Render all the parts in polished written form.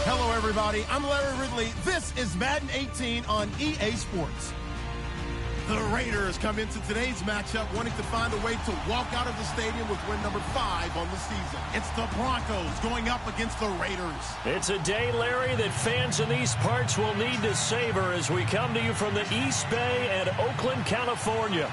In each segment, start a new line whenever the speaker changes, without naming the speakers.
Hello, everybody. I'm Larry Ridley. This is Madden 18 on EA Sports. The Raiders come into today's matchup wanting to find a way to walk out of the stadium with win number 5 on the season. It's the Broncos going up against the Raiders.
It's a day, Larry, that fans in these parts will need to savor as we come to you from the East Bay and Oakland, California.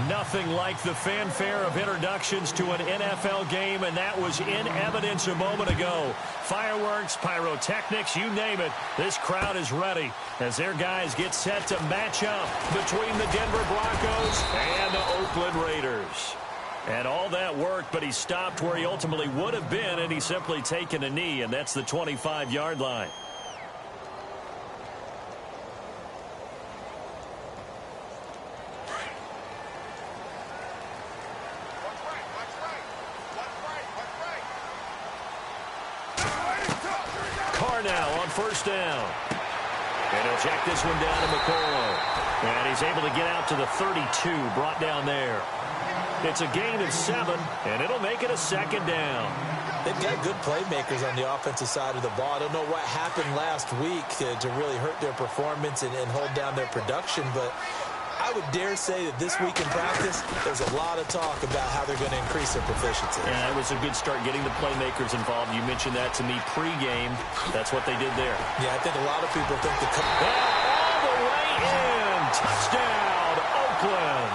Nothing like the fanfare of introductions to an NFL game, and that was in evidence a moment ago. Fireworks, pyrotechnics, you name it. This crowd is ready as their guys get set to match up between the Denver Broncos and the Oakland Raiders. And all that worked, but he stopped where he ultimately would have been, and he's simply taken a knee, and that's the 25-yard line. Now on first down. And he'll check this one down to McCoy. And he's able to get out to the 32, brought down there. It's a gain of 7, and it'll make it a second down.
They've got good playmakers on the offensive side of the ball. I don't know what happened last week to really hurt their performance and hold down their production, but I would dare say that this week in practice, there's a lot of talk about how they're going to increase their proficiency.
Yeah, it was a good start getting the playmakers involved. You mentioned that to me pregame. That's what they did there.
Yeah, I think a lot of people think the...
all the way in. Touchdown, Oakland.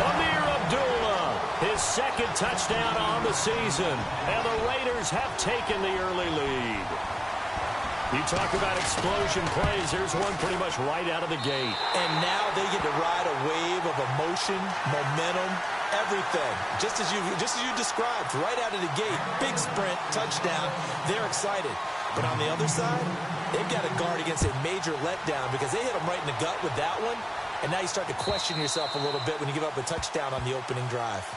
Amir Abdullah, his second touchdown on the season. And the Raiders have taken the early lead. You talk about explosion plays. There's one pretty much right out of the gate.
And now they get to ride a wave of emotion, momentum, everything. Just as you described, right out of the gate, big sprint, touchdown. They're excited. But on the other side, they've got to guard against a major letdown because they hit them right in the gut with that one. And now you start to question yourself a little bit when you give up a touchdown on the opening drive.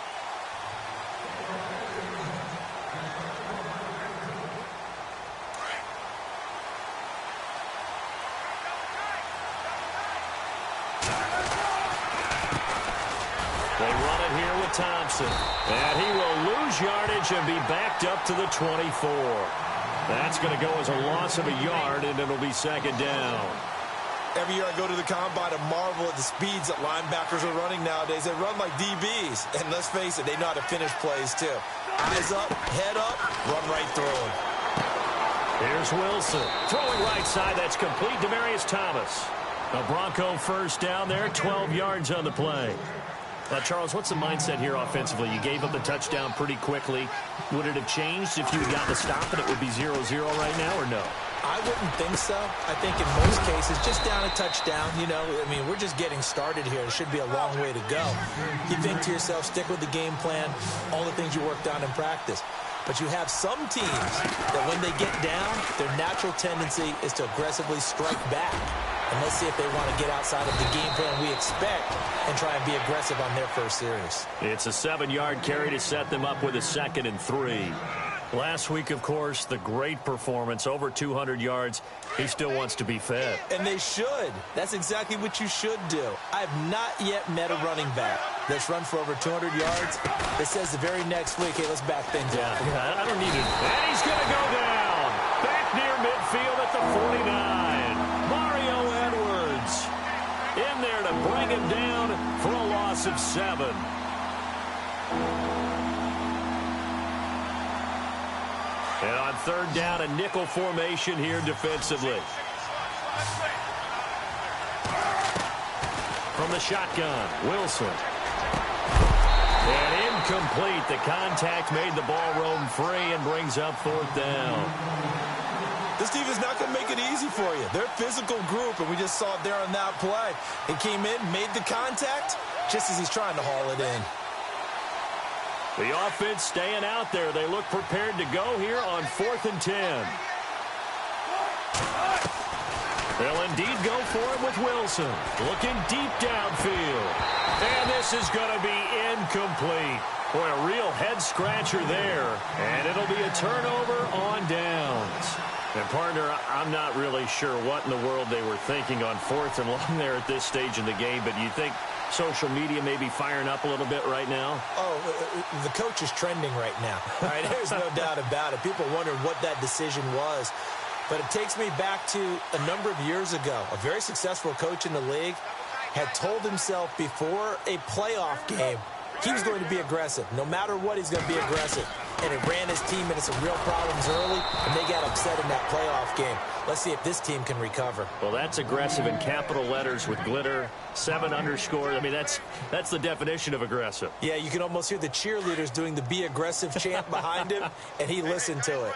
Thompson, and he will lose yardage and be backed up to the 24. That's going to go as a loss of a yard, and it'll be second down.
Every year I go to the combine and marvel at the speeds that linebackers are running nowadays. They run like DBs, and let's face it, they know how to finish plays too. Eyes up, head up, run right through them.
Here's Wilson, throwing right side. That's complete. Demaryius Thomas. A Bronco first down there, 12 yards on the play. Charles, what's the mindset here offensively? You gave up the touchdown pretty quickly. Would it have changed if you had gotten a stop and it would be 0-0 right now, or no?
I wouldn't think so. I think in most cases, just down a touchdown, you know, I mean, we're just getting started here. It should be a long way to go. You think to yourself, stick with the game plan, all the things you worked on in practice. But you have some teams that when they get down, their natural tendency is to aggressively strike back. And let's see if they want to get outside of the game plan we expect and try and be aggressive on their first series.
It's a 7-yard carry to set them up with a 2nd and 3. Last week, of course, the great performance, over 200 yards. He still wants to be fed.
And they should. That's exactly what you should do. I have not yet met a running back that's run for over 200 yards that says the very next week, hey, let's back things up.
Yeah, I don't need it. And he's going to go down. Back near midfield at the 49. Mario Edwards in there to bring him down for a loss of 7. And on third down, a nickel formation here defensively. From the shotgun, Wilson. And incomplete. The contact made the ball roam free and brings up 4th down.
This team is not going to make it easy for you. They're a physical group, and we just saw it there on that play. He came in, made the contact, just as he's trying to haul it in.
The offense staying out there. They look prepared to go here on 4th and 10. They'll indeed go for it with Wilson. Looking deep downfield. And this is going to be incomplete. Boy, a real head-scratcher there. And it'll be a turnover on downs. And, partner, I'm not really sure what in the world they were thinking on 4th and long there at this stage in the game, but you think social media may be firing up a little bit right now?
Oh, the coach is trending right now. All right, there's no doubt about it. People wondering what that decision was. But it takes me back to a number of years ago. A very successful coach in the league had told himself before a playoff game he was going to be aggressive. No matter what, he's going to be aggressive. And it ran his team into some real problems early, and they got upset in that playoff game. Let's see if this team can recover.
Well, that's aggressive in capital letters with glitter, 7 underscore. I mean, that's the definition of aggressive.
Yeah, you can almost hear the cheerleaders doing the be aggressive chant behind him, and he listened to it.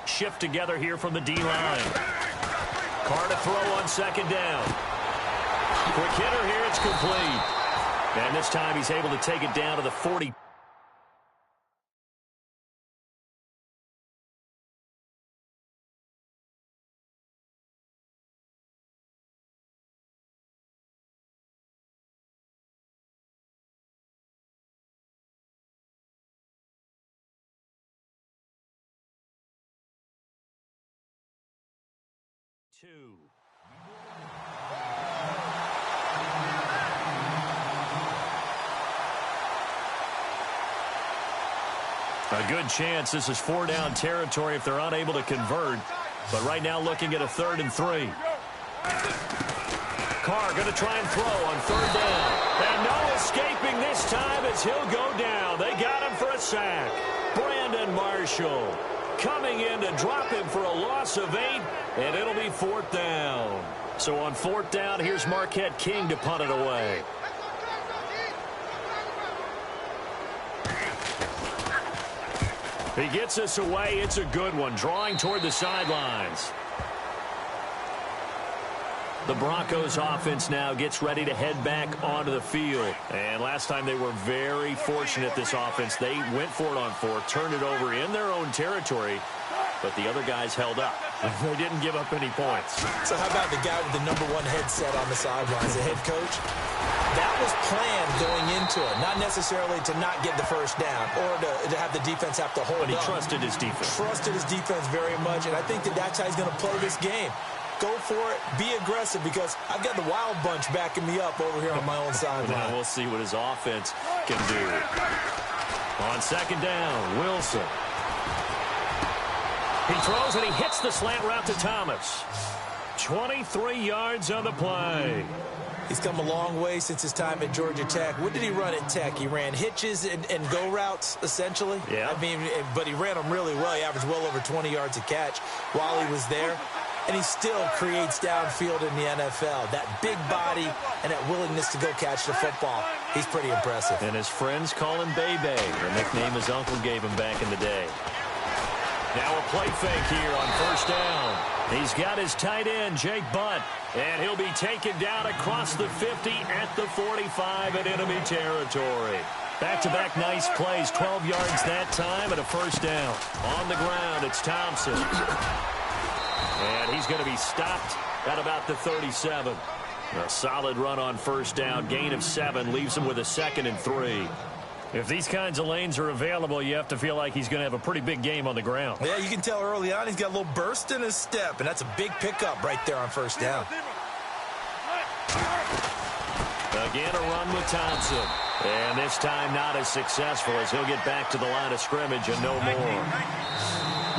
Shift together here from the D-line. Carr to throw on second down. Quick hitter here, it's complete. And this time he's able to take it down to the 40. A good chance this is 4-down territory if they're unable to convert. But right now looking at a 3rd and 3. Carr going to try and throw on 3rd down. And no escaping this time as he'll go down. They got him for a sack. Brandon Marshall coming in to drop him for a loss of 8. And it'll be 4th down. So on 4th down, here's Marquette King to punt it away. He gets us away. It's a good one. Drawing toward the sidelines. The Broncos offense now gets ready to head back onto the field. And last time they were very fortunate, this offense. They went for it on 4th, turned it over in their own territory, but the other guys held up. They didn't give up any points.
So how about the guy with the #1 headset on the sidelines, the head coach? That was planned going into it, not necessarily to not get the first down or to have the defense have to hold
But he
up.
trusted his defense.
Trusted his defense very much, and I think that's how he's going to play this game. Go for it, be aggressive, because I've got the wild bunch backing me up over here on my own sideline.
Now we'll see what his offense can do. On 2nd down, Wilson. He throws and he hits the slant route to Thomas. 23 yards on the play.
He's come a long way since his time at Georgia Tech. What did he run at Tech? He ran hitches and go routes, essentially.
Yeah.
I mean, but he ran them really well. He averaged well over 20 yards a catch while he was there. And he still creates downfield in the NFL. That big body and that willingness to go catch the football. He's pretty impressive.
And his friends call him Bebe, the nickname his uncle gave him back in the day. Now a play fake here on 1st down. He's got his tight end, Jake Butt, and he'll be taken down across the 50 at the 45 in enemy territory. Back-to-back nice plays, 12 yards that time and a 1st down. On the ground, it's Thompson. And he's going to be stopped at about the 37. A solid run on 1st down, gain of 7, leaves him with a 2nd and 3. If these kinds of lanes are available, you have to feel like he's going to have a pretty big game on the ground.
Yeah, you can tell early on he's got a little burst in his step, and that's a big pickup right there on 1st down.
Again, a run with Thompson. And this time not as successful as he'll get back to the line of scrimmage and no more.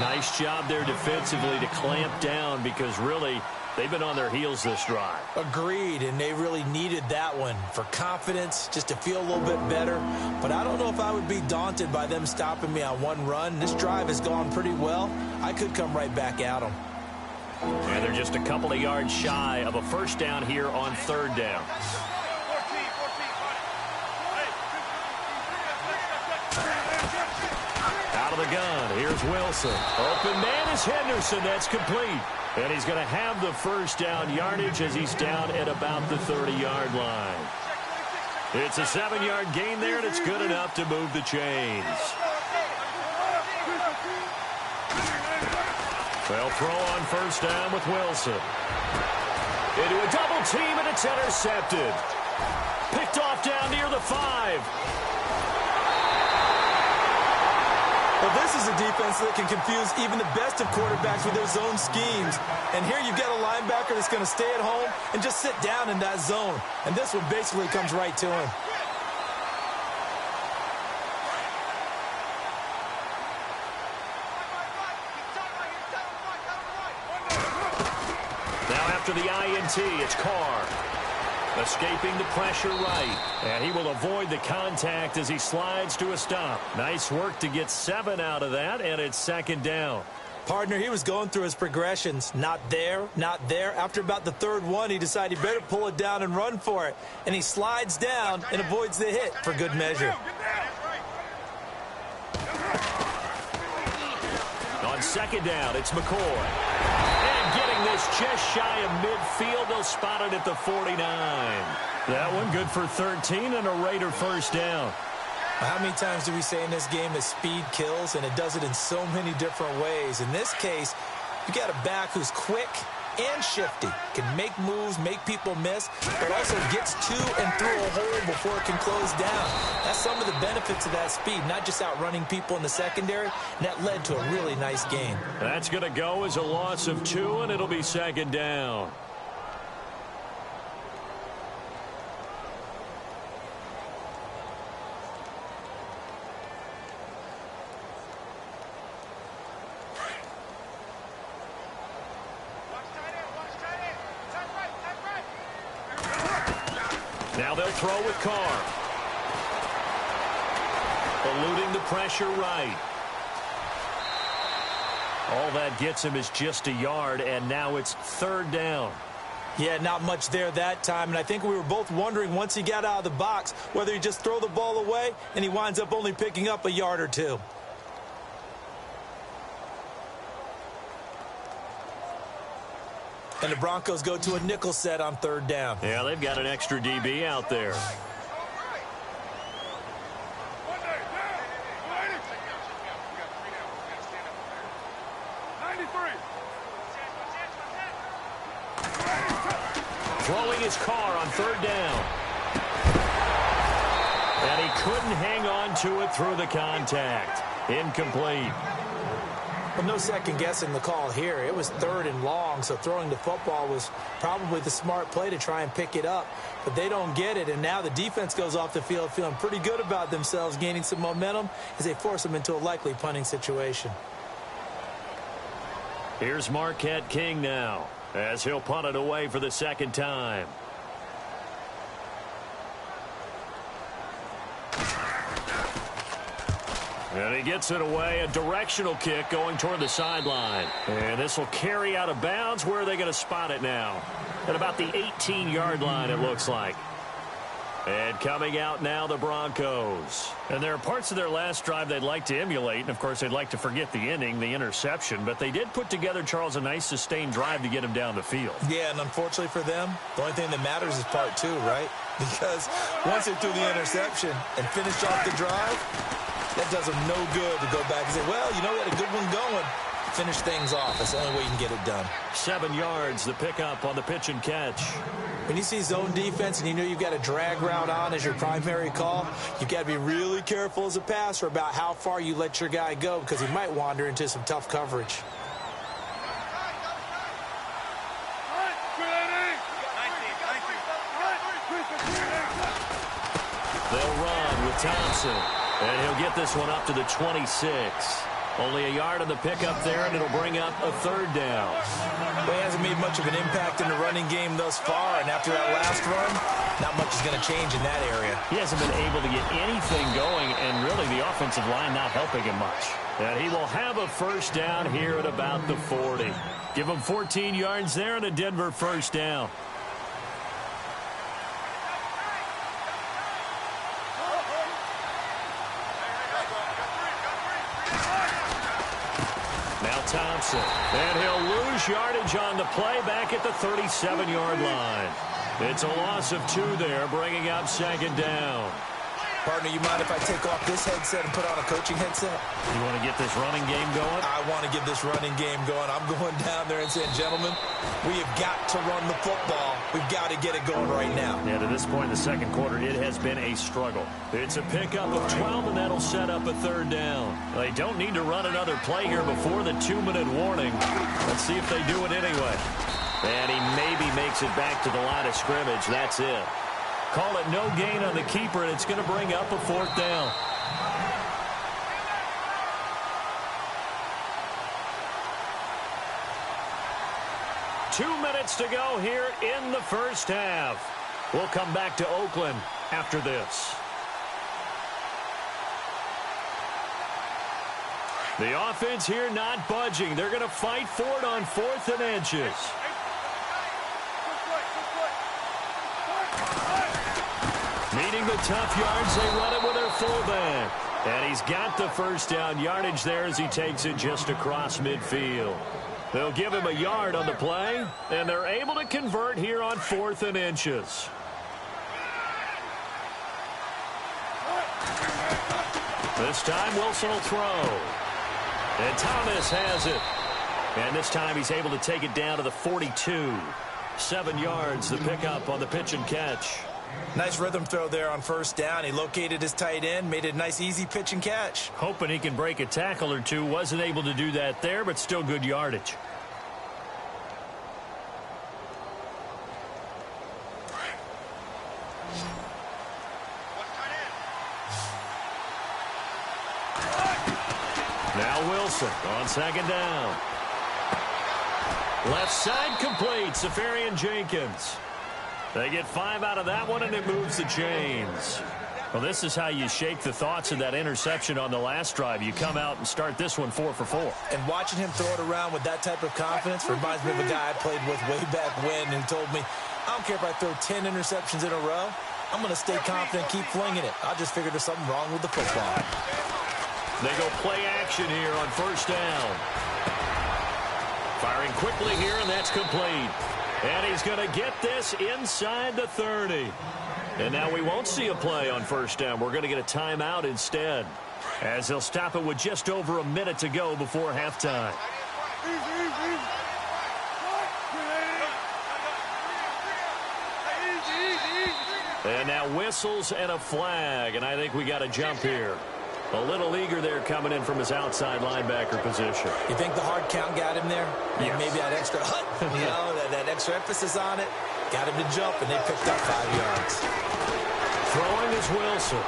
Nice job there defensively to clamp down because really they've been on their heels this drive.
Agreed, and they really needed that one for confidence, just to feel a little bit better. But I don't know if I would be daunted by them stopping me on one run. This drive has gone pretty well. I could come right back at them.
And they're just a couple of yards shy of a 1st down here on 3rd down. Out of the gun, here's Wilson. Open man is Henderson, that's complete. And he's going to have the 1st down yardage as he's down at about the 30-yard line. It's a 7-yard gain there, and it's good enough to move the chains. They'll throw on 1st down with Wilson. Into a double team, and it's intercepted. Picked off down near the 5.
Well, this is a defense that can confuse even the best of quarterbacks with their zone schemes. And here you've got a linebacker that's going to stay at home and just sit down in that zone. And this one basically comes right to him.
Now after the INT, it's Carr. Escaping the pressure right. And he will avoid the contact as he slides to a stop. Nice work to get 7 out of that, and it's second down.
Partner, he was going through his progressions. Not there, not there. After about the third one, he decided he better pull it down and run for it. And he slides down and avoids the hit for good measure.
On second down, it's McCoy. And getting this just shy of midfield, they'll spot it at the 49. That one good for 13 and a Raider first down.
How many times do we say in this game that speed kills, and it does it in so many different ways? In this case, you got a back who's quick and shifty, can make moves, make people miss, but also gets to and through a hole before it can close down. That's some of the benefits of that speed, not just outrunning people in the secondary, and that led to a really nice gain.
That's going to go as a loss of 2, and it'll be second down. Now they'll throw with Carr. Eluding the pressure right. All that gets him is just a yard, and now it's third down.
Yeah, not much there that time, and I think we were both wondering once he got out of the box whether he'd just throw the ball away, and he winds up only picking up a yard or 2. And the Broncos go to a nickel set on third down.
Yeah, they've got an extra DB out there. Throwing his car on third down. And he couldn't hang on to it through the contact. Incomplete.
Well, no second guessing the call here. It was third and long, so throwing the football was probably the smart play to try and pick it up. But they don't get it, and now the defense goes off the field feeling pretty good about themselves, gaining some momentum as they force them into a likely punting situation.
Here's Marquette King now, as he'll punt it away for the second time. And he gets it away, a directional kick going toward the sideline. And this will carry out of bounds. Where are they going to spot it now? At about the 18-yard line, it looks like. And coming out now, the Broncos. And there are parts of their last drive they'd like to emulate. And, of course, they'd like to forget the inning, the interception. But they did put together, Charles, a nice sustained drive to get him down the field.
Yeah, and unfortunately for them, the only thing that matters is part 2, right? Because once they threw the interception and finished off the drive, that does them no good to go back and say, well, you know, we had a good one going. Finish things off. That's the only way you can get it done.
7 yards, the pickup on the pitch and catch.
When you see zone defense and you know you've got a drag route on as your primary call, you've got to be really careful as a passer about how far you let your guy go because he might wander into some tough coverage.
They'll run with Thompson. And he'll get this one up to the 26. Only a yard on the pickup there, and it'll bring up a third down.
Well, he hasn't made much of an impact in the running game thus far, and after that last run, not much is going to change in that area.
He hasn't been able to get anything going, and really the offensive line not helping him much. And he will have a first down here at about the 40. Give him 14 yards there and a Denver first down. Thompson, and he'll lose yardage on the play back at the 37-yard line. It's a loss of 2 there, bringing up second down.
Partner, you mind if I take off this headset and put on a coaching headset?
You want to get this running game going?
I want to get this running game going. I'm going down there and saying, gentlemen, we have got to run the football. We've got to get it going right now.
Yeah, to this point in the second quarter, it has been a struggle. It's a pickup of 12, and that'll set up a third down. They don't need to run another play here before the 2-minute warning. Let's see if they do it anyway. And he maybe makes it back to the line of scrimmage. That's it. Call it no gain on the keeper, and it's going to bring up a fourth down. 2 minutes to go here in the first half. We'll come back to Oakland after this. The offense here not budging. They're going to fight for it on 4th and inches. Needing the tough yards, they run it with their fullback. And he's got the first down yardage there as he takes it just across midfield. They'll give him a yard on the play, and they're able to convert here on 4th and inches. This time, Wilson will throw. And Thomas has it. And this time he's able to take it down to the 42. 7 yards, the pickup on the pitch and catch.
Nice rhythm throw there on first down. He located his tight end, made it a nice, easy pitch and catch.
Hoping he can break a tackle or two. Wasn't able to do that there, but still good yardage. Now Wilson on second down. Left side complete. Safarian Jenkins. They get 5 out of that one, and it moves the chains. Well, this is how you shake the thoughts of that interception on the last drive. You come out and start this one 4 for 4.
And watching him throw it around with that type of confidence reminds me of a guy I played with way back when who told me, I don't care if I throw 10 interceptions in a row. I'm going to stay confident, keep flinging it. I just figured there's something wrong with the football.
They go play action here on first down. Firing quickly here, and that's complete. And he's going to get this inside the 30. And now we won't see a play on first down. We're going to get a timeout instead, as they'll stop it with just over a minute to go before halftime. And now whistles and a flag, and I think we got a jump here. A little eager there coming in from his outside linebacker position.
You think the hard count got him there?
Yes.
Maybe that extra that extra emphasis on it got him to jump, and they picked up 5 yards.
Throwing is Wilson.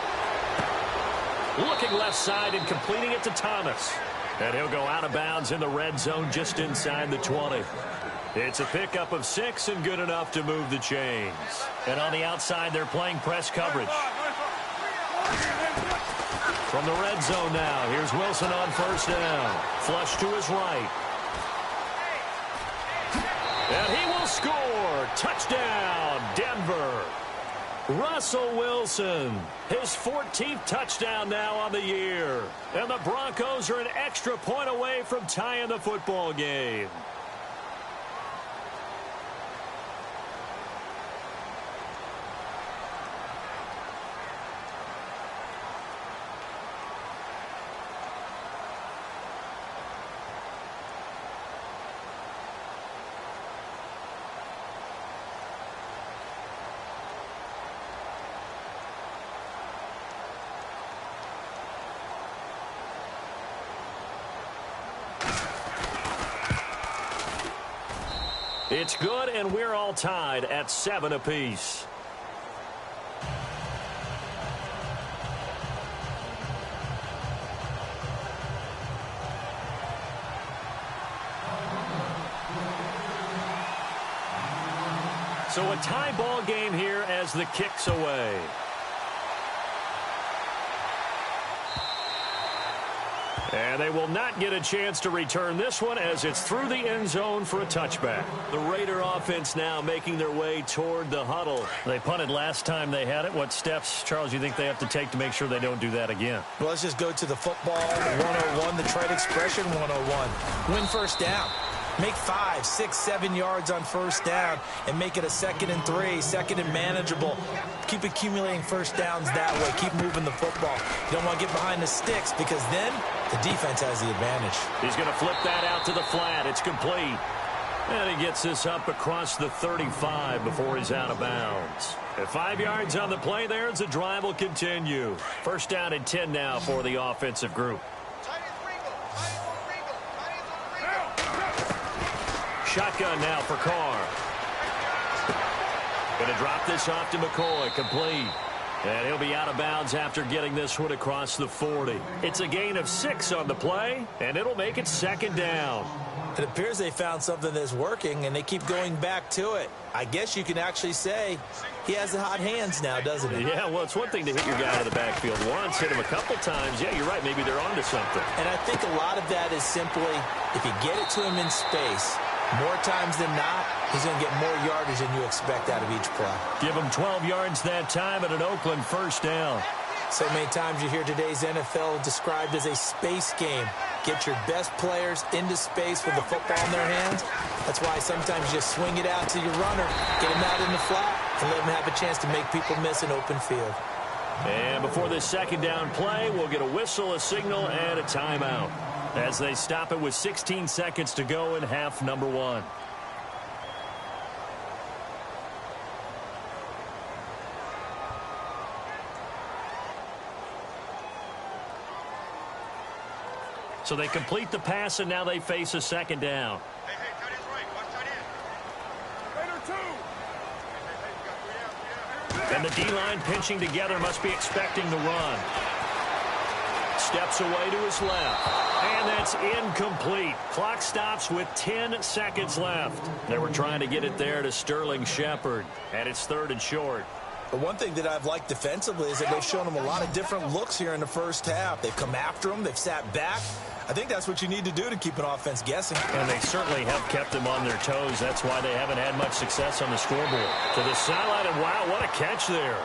Looking left side and completing it to Thomas. And he'll go out of bounds in the red zone just inside the 20. It's a pickup of 6 and good enough to move the chains. And on the outside, they're playing press coverage. From the red zone now, here's Wilson on first down. Flush to his right. And he will score. Touchdown, Denver. Russell Wilson, his 14th touchdown now on the year. And the Broncos are an extra point away from tying the football game. It's good, and we're all tied at 7 apiece. So a tie ball game here as the kick's away. And they will not get a chance to return this one as it's through the end zone for a touchback. The Raider offense now making their way toward the huddle. They punted last time they had it. What steps, Charles, you think they have to take to make sure they don't do that again?
Well, let's just go to the football 101, the trade expression 101. Win first down. Make 5, 6, 7 yards on first down and make it a 2nd and 3, 2nd and manageable. Keep accumulating first downs that way. Keep moving the football. You don't want to get behind the sticks because then the defense has the advantage.
He's going to flip that out to the flat. It's complete. And he gets this up across the 35 before he's out of bounds. At 5 yards on the play there as the drive will continue. First down and 10 now for the offensive group. Shotgun now for Carr. Going to drop this off to McCoy. Complete. And he'll be out of bounds after getting this one across the 40. It's a gain of 6 on the play, and it'll make it second down.
It appears they found something that's working, and they keep going back to it. I guess you can actually say he has the hot hands now, doesn't he?
Yeah, well, it's one thing to hit your guy to the backfield once, hit him a couple times. Yeah, you're right. Maybe they're onto something.
And I think a lot of that is simply if you get it to him in space, more times than not, he's going to get more yardage than you expect out of each play.
Give him 12 yards that time and an Oakland first down.
So many times you hear today's NFL described as a space game. Get your best players into space with the football in their hands. That's why sometimes you just swing it out to your runner, get him out in the flat, and let him have a chance to make people miss an open field.
And before this second down play, we'll get a whistle, a signal, and a timeout as they stop it with 16 seconds to go in half number 1. So they complete the pass, and now they face a second down.
Hey, tight end's right. Watch tight end.
And the D-line pinching together must be expecting the run. Steps away to his left. And that's incomplete. Clock stops with 10 seconds left. They were trying to get it there to Sterling Shepard. And it's 3rd and short.
But one thing that I've liked defensively is that they've shown him a lot of different looks here in the first half. They've come after him. They've sat back. I think that's what you need to do to keep an offense guessing.
And they certainly have kept them on their toes. That's why they haven't had much success on the scoreboard. To the sideline, and wow, what a catch there.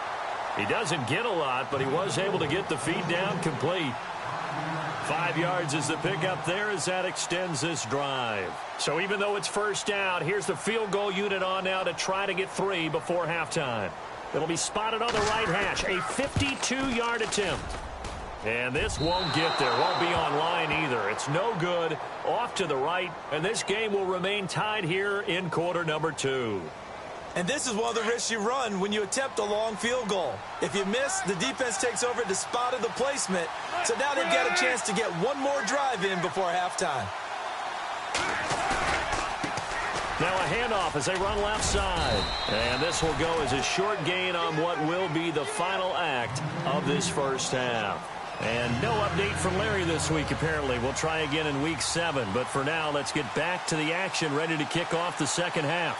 He doesn't get a lot, but he was able to get the feed down complete. 5 yards is the pickup there as that extends this drive. So even though it's first down, here's the field goal unit on now to try to get 3 before halftime. It'll be spotted on the right hash, a 52-yard attempt. And this won't get there, won't be on line either. It's no good, off to the right, and this game will remain tied here in quarter number 2.
And this is one of the risks you run when you attempt a long field goal. If you miss, the defense takes over to spot the placement. So now they've got a chance to get one more drive in before halftime.
Now a handoff as they run left side. And this will go as a short gain on what will be the final act of this first half. And no update from Larry this week, apparently. We'll try again in week 7. But for now, let's get back to the action, ready to kick off the second half.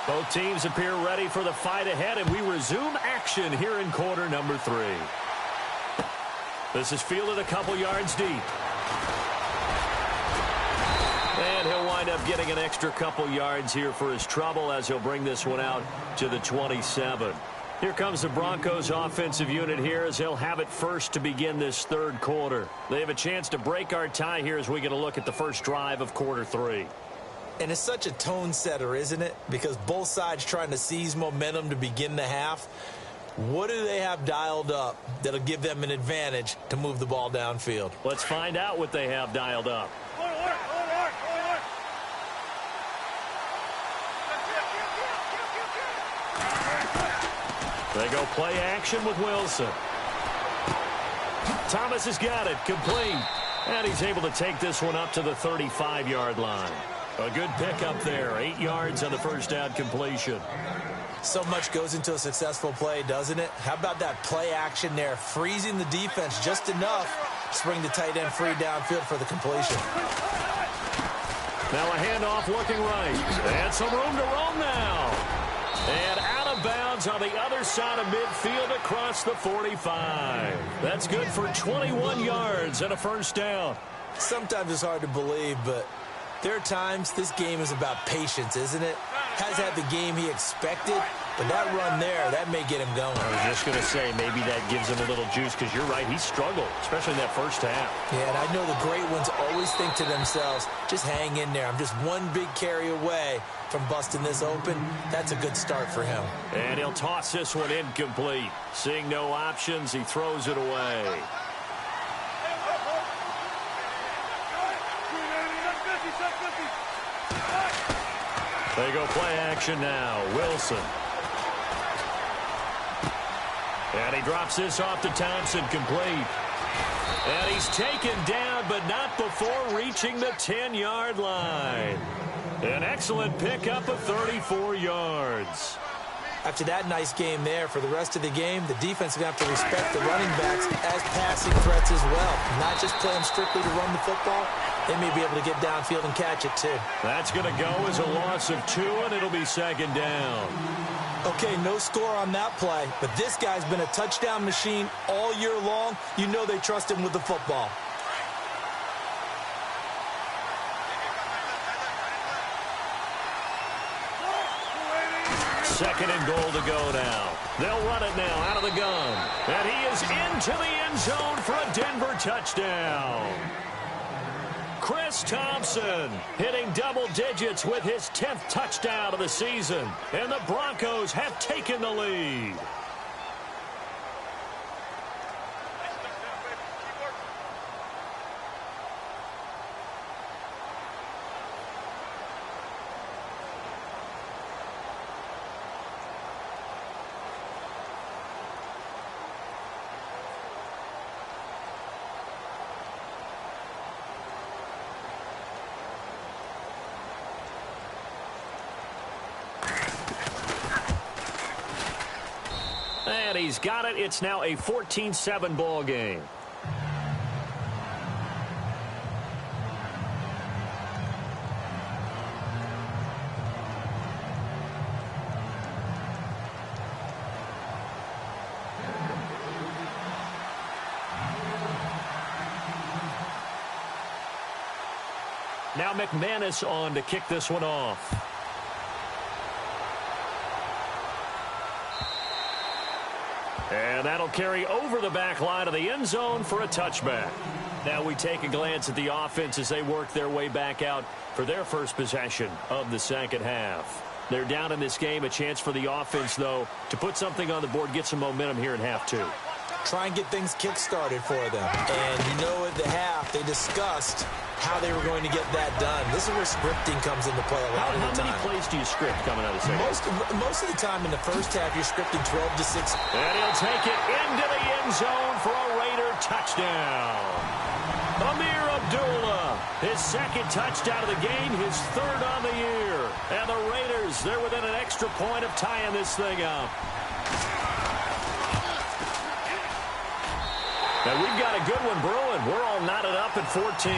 Both teams appear ready for the fight ahead, and we resume action here in quarter number 3. This is fielded a couple yards deep. And he'll wind up getting an extra couple yards here for his trouble as he'll bring this one out to the 27. Here comes the Broncos offensive unit here as they'll have it first to begin this third quarter. They have a chance to break our tie here as we get a look at the first drive of quarter 3.
And it's such a tone setter, isn't it? Because both sides trying to seize momentum to begin the half. What do they have dialed up that'll give them an advantage to move the ball downfield?
Let's find out what they have dialed up. They go play action with Wilson. Thomas has got it, complete. And he's able to take this one up to the 35-yard line. A good pickup there, 8 yards on the first down completion.
So much goes into a successful play, doesn't it? How about that play action there, freezing the defense just enough to bring the tight end free downfield for the completion.
Now a handoff looking right. And some room to roam now. And out of bounds on the other side of midfield across the 45. That's good for 21 yards and a first down.
Sometimes it's hard to believe, but there are times this game is about patience, isn't it? Has had the game he expected, but that run there, that may get him going.
I was just going to say, maybe that gives him a little juice, because you're right, he struggled, especially in that first half.
Yeah, and I know the great ones always think to themselves, just hang in there. I'm just one big carry away from busting this open. That's a good start for him.
And he'll toss this one incomplete. Seeing no options, he throws it away. They go play action now. Wilson. And he drops this off to Thompson, complete. And he's taken down, but not before reaching the 10-yard line. An excellent pickup of 34 yards.
After that nice game there, for the rest of the game, the defense is going to have to respect the running backs as passing threats as well. Not just play them strictly to run the football. They may be able to get downfield and catch it, too.
That's going to go as a loss of 2, and it'll be second down.
Okay, no score on that play, but this guy's been a touchdown machine all year long. You know they trust him with the football.
Second and goal to go now. They'll run it now out of the gun. And he is into the end zone for a Denver touchdown. Chris Thompson hitting double digits with his 10th touchdown of the season. And the Broncos have taken the lead. And he's got it. It's now a 14-7 ball game. Now McManus on to kick this one off. And that'll carry over the back line of the end zone for a touchback. Now we take a glance at the offense as they work their way back out for their first possession of the second half. They're down in this game. A chance for the offense, though, to put something on the board, get some momentum here in half 2.
Try and get things kick-started for them. And you know at the half, they discussed how they were going to get that done. This is where scripting comes into play a lot of the time.
How many plays do you script coming out of second?
Most of the time in the first half, you're scripting 12 to 6.
And he'll take it into the end zone for a Raider touchdown. Amir Abdullah, his second touchdown of the game, his third on the year. And the Raiders, they're within an extra point of tying this thing up. And we've got a good one brewing. We're all knotted up at 14.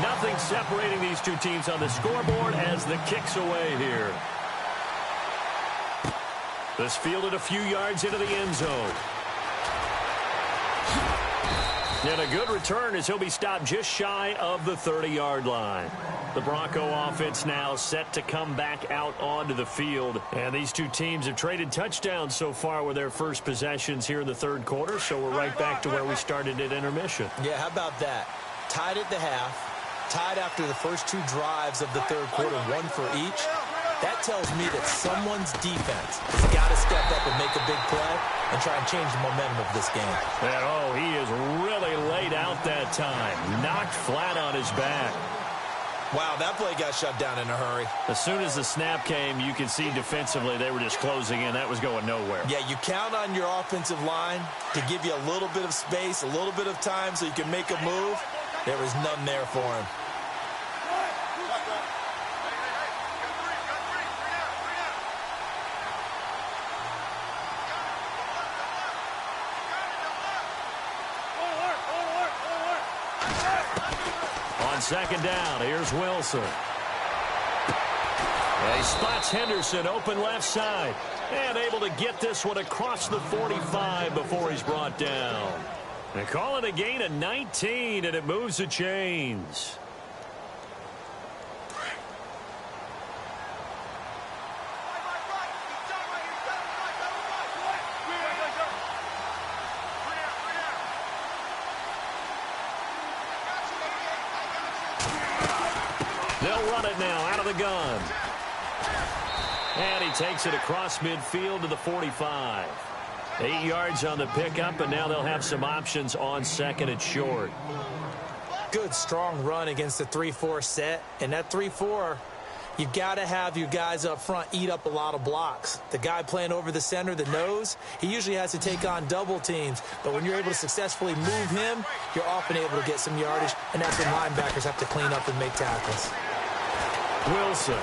Nothing separating these two teams on the scoreboard as the kick's away here. This fielded a few yards into the end zone. And a good return as he'll be stopped just shy of the 30-yard line. The Bronco offense now set to come back out onto the field. And these two teams have traded touchdowns so far with their first possessions here in the third quarter. So we're right back to where we started at intermission.
Yeah, how about that? Tied at the half, tied after the first 2 drives of the third quarter, 1 for each. That tells me that someone's defense has got to step up and make a big play and try and change the momentum of this game.
And, oh, he is really laid out that time. Knocked flat on his back.
Wow, that play got shut down in a hurry.
As soon as the snap came, you can see defensively they were just closing in. That was going nowhere.
Yeah, you count on your offensive line to give you a little bit of space, a little bit of time so you can make a move. There was none there for him.
On second down, here's Wilson. And he spots Henderson open left side. And able to get this one across the 45 before he's brought down. They call it a gain of 19, and it moves the chains. They'll run it now out of the gun. And he takes it across midfield to the 45. 8 yards on the pickup, and now they'll have some options on second and short.
Good, strong run against the 3-4 set. And that 3-4, You've got to have your guys up front eat up a lot of blocks. The guy playing over the center, the nose, he usually has to take on double teams. But when you're able to successfully move him, you're often able to get some yardage, and that's when linebackers have to clean up and make tackles.
Wilson.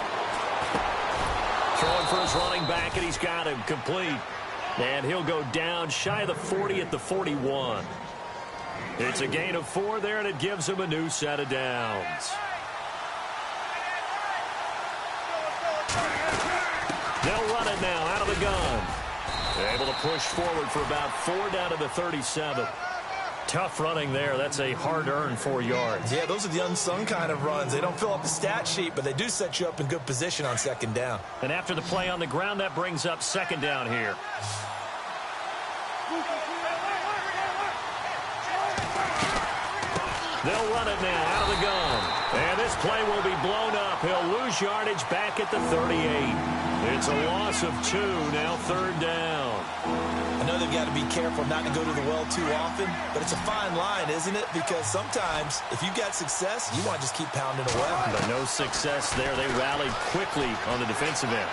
Throwing for his running back, and he's got him complete. And he'll go down shy of the 40 at the 41. It's a gain of 4 there, and it gives him a new set of downs. They'll run it now out of the gun. Able to push forward for about 4 down to the 37. Tough running there. That's a hard-earned 4 yards.
Yeah, those are the unsung kind of runs. They don't fill up the stat sheet, but they do set you up in good position on second down.
And after the play on the ground, that brings up second down here. They'll run it now out of the gun. And this play will be blown up. He'll lose yardage back at the 38. It's a loss of 2, now third down.
I know they've got to be careful not to go to the well too often, but it's a fine line, isn't it? Because sometimes, if you've got success, you want to just keep pounding away.
But no success there. They rallied quickly on the defensive end.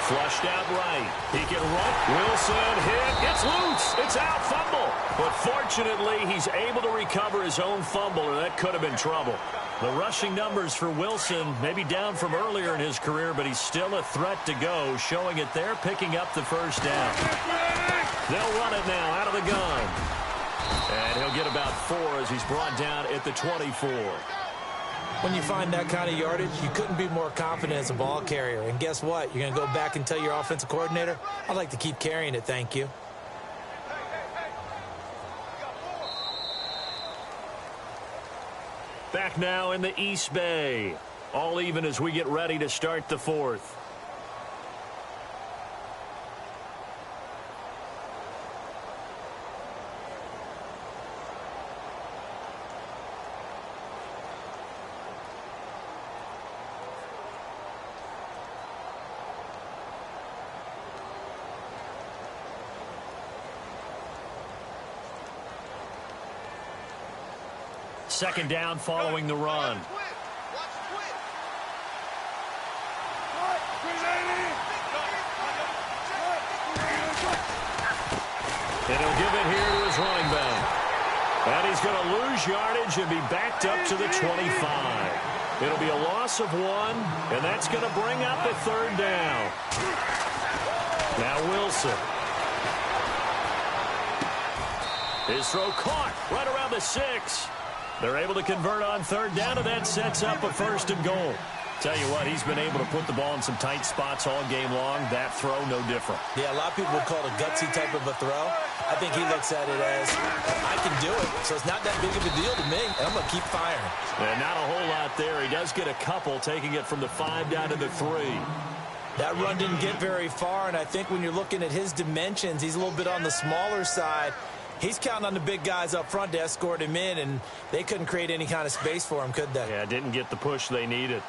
Flushed out right. He can run. Wilson hit. It's loose. It's out. Fumble. But fortunately, he's able to recover his own fumble, or that could have been trouble. The rushing numbers for Wilson may be down from earlier in his career, but he's still a threat to go, showing it there, picking up the first down. They'll run it now out of the gun. And he'll get about 4 as he's brought down at the 24.
When you find that kind of yardage, you couldn't be more confident as a ball carrier. And guess what? You're going to go back and tell your offensive coordinator, I'd like to keep carrying it, thank you.
Back now in the East Bay. All even as we get ready to start the 4th. Second down following the run.
And
he'll give it here to his running back. And he's going to lose yardage and be backed up to the 25. It'll be a loss of 1, and that's going to bring up a third down. Now Wilson. His throw caught right around the 6. They're able to convert on third down, and that sets up a first and goal. Tell you what, he's been able to put the ball in some tight spots all game long. That throw, no different.
Yeah, a lot of people would call it a gutsy type of a throw. I think he looks at it as, I can do it, so it's not that big of a deal to me, and I'm going to keep firing.
And not a whole lot there. He does get a couple, taking it from the 5 down to the 3.
That run didn't get very far, and I think when you're looking at his dimensions, he's a little bit on the smaller side. He's counting on the big guys up front to escort him in, and they couldn't create any kind of space for him, could they?
Yeah, didn't get the push they needed.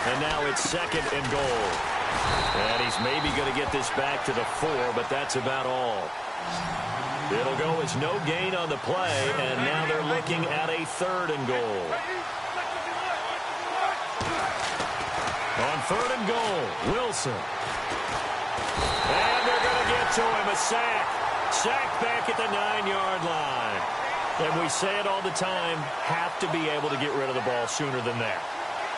And now it's second and goal. And he's maybe going to get this back to the 4, but that's about all. It'll go as no gain on the play, and now they're looking at a third and goal. On third and goal, Wilson. And they're going to get to him, a sack. Sacked back at the 9-yard line. And we say it all the time, have to be able to get rid of the ball sooner than that.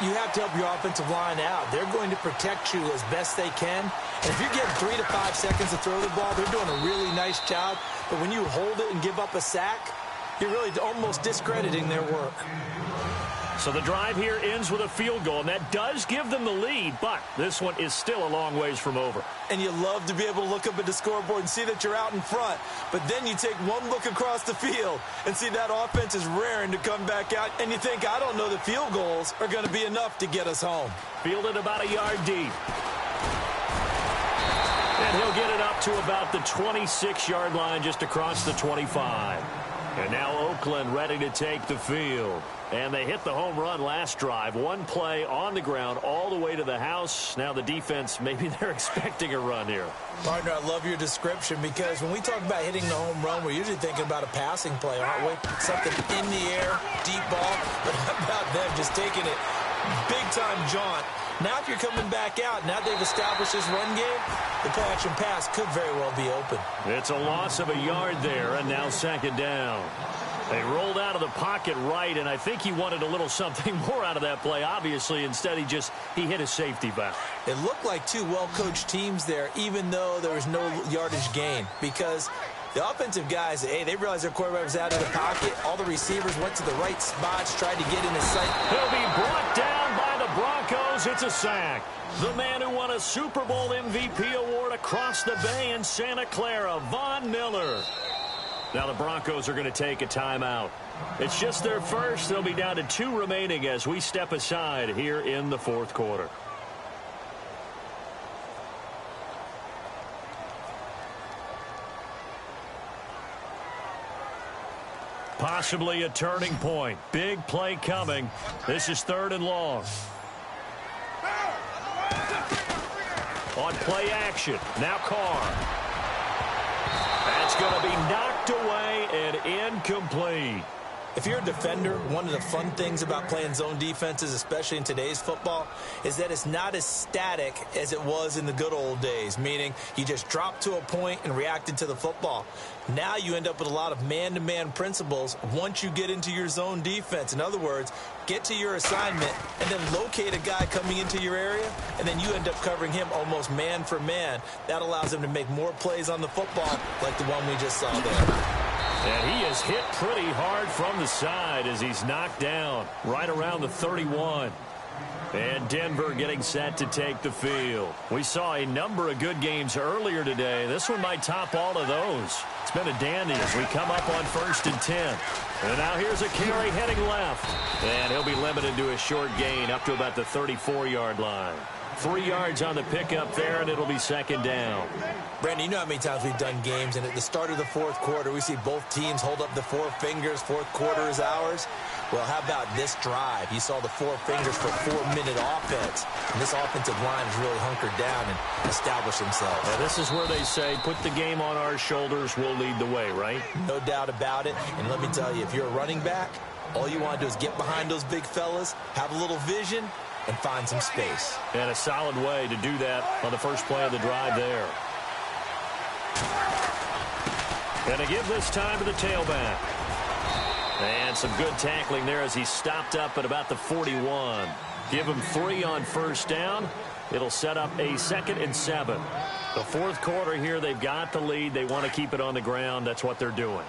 You have to help your offensive line out. They're going to protect you as best they can. And if you're getting 3 to 5 seconds to throw the ball, they're doing a really nice job. But when you hold it and give up a sack, you're really almost discrediting their work.
So the drive here ends with a field goal, and that does give them the lead, but this one is still a long ways from over.
And you love to be able to look up at the scoreboard and see that you're out in front, but then you take one look across the field and see that offense is raring to come back out, and you think, I don't know that field goals are going to be enough to get us home.
Fielded about a yard deep. And he'll get it up to about the 26-yard line, just across the 25. And now Oakland ready to take the field. And they hit the home run last drive. One play on the ground all the way to the house. Now the defense, maybe they're expecting a run here.
Partner, I love your description because when we talk about hitting the home run, we're usually thinking about a passing play, aren't we? Something in the air, deep ball. But how about them just taking it big-time jaunt? Now if you're coming back out, now they've established this run game, the play-action pass could very well be open.
It's a loss of a yard there, and now second down. They rolled out of the pocket right, and I think he wanted a little something more out of that play, obviously. Instead, he hit a safety back.
It looked like two well-coached teams there, even though there was no yardage gain, because the offensive guys, hey, they realized their quarterback was out of the pocket. All the receivers went to the right spots, tried to get in his sight.
He'll be brought down by the Broncos. It's a sack. The man who won a Super Bowl MVP award across the bay in Santa Clara, Von Miller. Now the Broncos are going to take a timeout. It's just their first. They'll be down to 2 remaining as we step aside here in the fourth quarter. Possibly a turning point. Big play coming. This is 3rd and long. On play action. Now Carr. That's going to be knocked away and incomplete.
If you're a defender, one of the fun things about playing zone defenses, especially in today's football, is that it's not as static as it was in the good old days, meaning you just dropped to a point and reacted to the football. Now you end up with a lot of man-to-man principles once you get into your zone defense. In other words, get to your assignment and then locate a guy coming into your area, and then you end up covering him almost man for man. That allows him to make more plays on the football like the one we just saw there.
And he is hit pretty hard from the side as he's knocked down right around the 31. And Denver getting set to take the field. We saw a number of good games earlier today. This one might top all of those. It's been a dandy as we come up on 1st and 10. And now here's a carry heading left. And he'll be limited to a short gain up to about the 34-yard line. 3 yards on the pickup there, and it'll be second down.
Brandon, you know how many times we've done games, and at the start of the fourth quarter, we see both teams hold up the 4 fingers, fourth quarter is ours. Well, how about this drive? You saw the 4 fingers for 4-minute offense, and this offensive line has really hunkered down and established themselves.
Now, this is where they say, put the game on our shoulders, we'll lead the way, right?
No doubt about it, and let me tell you, if you're a running back, all you want to do is get behind those big fellas, have a little vision, and find some space.
And a solid way to do that on the first play of the drive there. And to give this time to the tailback. And some good tackling there as he stopped up at about the 41. Give him 3 on first down. It'll set up a 2nd and 7. The fourth quarter here, they've got the lead. They want to keep it on the ground. That's what they're doing.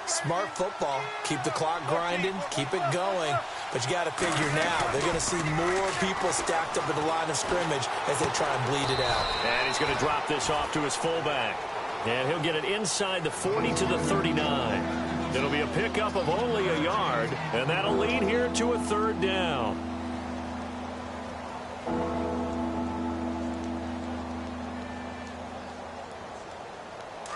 Smart football. Keep the clock grinding. Keep it going. But you got to figure now, they're going to see more people stacked up at the line of scrimmage as they try and bleed it out.
And he's going to drop this off to his fullback. And he'll get it inside the 40 to the 39. It'll be a pickup of only a yard, and that'll lead here to a 3rd down.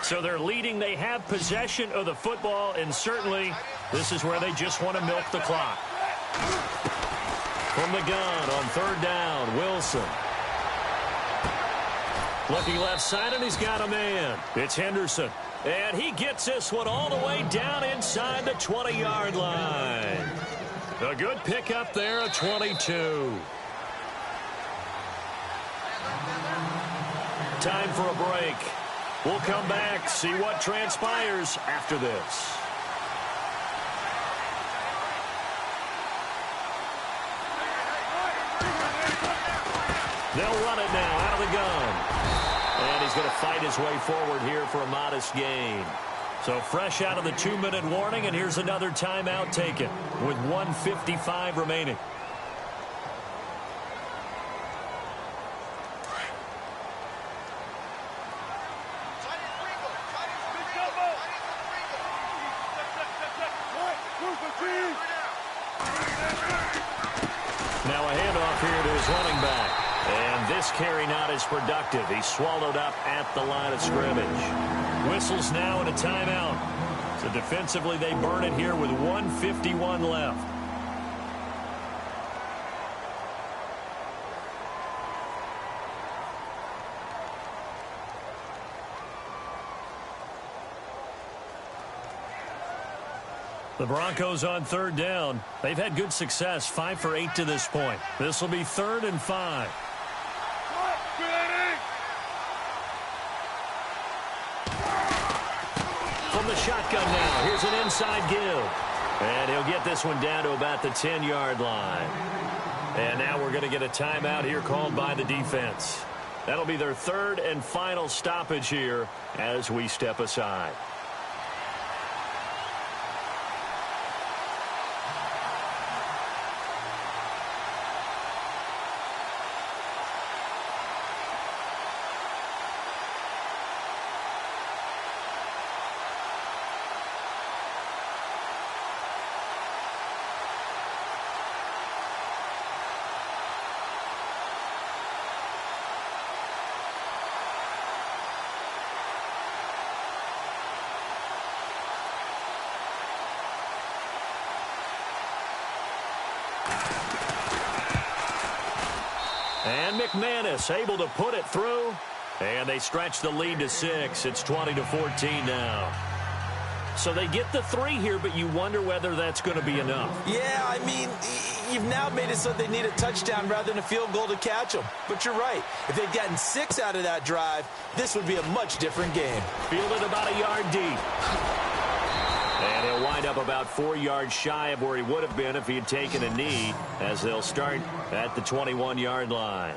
So they're leading. They have possession of the football, and certainly this is where they just want to milk the clock. From the gun on 3rd down, Wilson. Looking left side, and he's got a man. It's Henderson. And he gets this one all the way down inside the 20-yard line. A good pickup there, a 22. Time for a break. We'll come back, see what transpires after this. They'll run it now out of the gun. And he's going to fight his way forward here for a modest gain. So fresh out of the 2-minute warning, and here's another timeout taken with 1:55 remaining. Now a handoff here to his running back. And this carry not as productive. He's swallowed up at the line of scrimmage. Whistles now and a timeout. So defensively they burn it here with 1:51 left. The Broncos on third down. They've had good success, 5 for 8 to this point. This will be 3rd and 5. From the shotgun now, here's an inside give. And he'll get this one down to about the 10-yard line. And now we're going to get a timeout here called by the defense. That'll be their 3rd and final stoppage here as we step aside. And McManus able to put it through. And they stretch the lead to 6. It's 20-14 now. So they get the 3 here, but you wonder whether that's going to be enough.
Yeah, I mean, you've now made it so they need a touchdown rather than a field goal to catch them. But you're right. If they'd gotten 6 out of that drive, this would be a much different game.
Fielded about a yard deep. And he'll wind up about 4 yards shy of where he would have been if he had taken a knee, as they'll start at the 21-yard line.